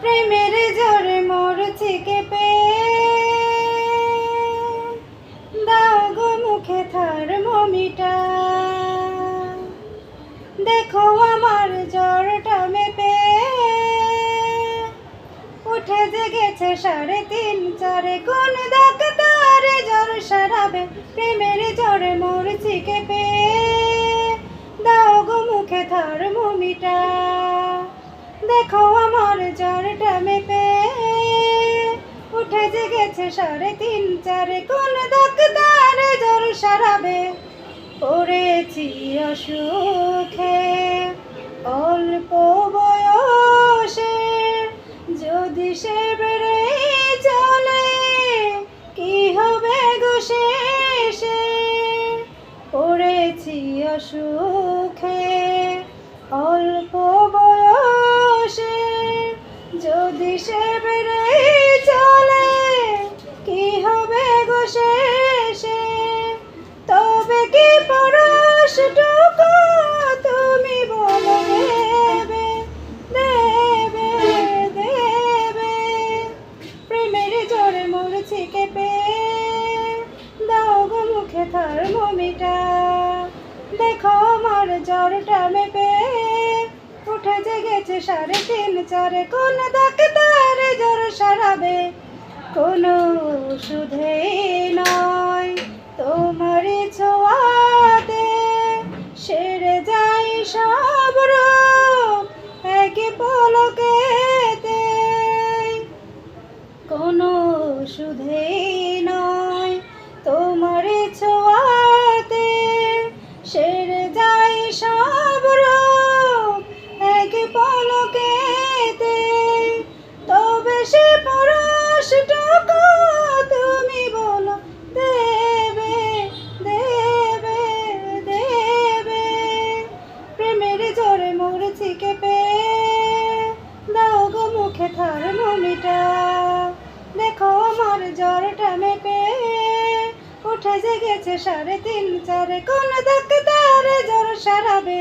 প্রেমের জোরে মরছি কেঁপে, দাও গো মুখে থার্মোমিটার। দেখো আমার জ্বরটা মেপে, উঠে জেগেছে 3.5 4। কোন ডাক্তারে জ্বর সারাবে? প্রেমের জ্বরে মরছি কেঁপে, দাও গো মুখে থার্মোমিটার। দেখো আমার জ্বরটা মেপে, উঠে জেগেছে 3.5 4। কোন ডাক্তারে জ্বর সারাবে? পড়েছি অসুখে অল্প বয়সে, যদি সে বেড়ে চলে কি হবে গো শেষে? পড়েছি অসুখে অল্প বয়সে, যদি সে বেড়ে চলে কি হবে গো শেষে? তবে কি পরশটুকু তুমি বলো দেবে, দেবে, দেবে? প্রেমের জোরে মরছি কেঁপে, দাও গো মুখে থার্মোমিটার। দেখো আমার জ্বরটা মেপে, উঠে জেগেছে 3.5 4। কোন ডাক্তারে জ্বর সারাবে? কোনো ওষুধেই নয়, তোমার ছোঁয়াতে সেরে যায় সব রোগ এক পলকেতে। কোনো ওষুধেই নয়, তোমার ছোঁয়াতে সেরে যায় সব রোগ এক পলকেতে। তবে সে পরশটুকু তুমি বলো দেবে, দেবে, দেবে? প্রেমের জোরে মরছি কেঁপে, দাও গো মুখে থার্মোমিটার। দেখো আমার জ্বরটা মেপে, উঠে জেগেছে 3.5 4। কোন ডাক্তারে জ্বর সারাবে?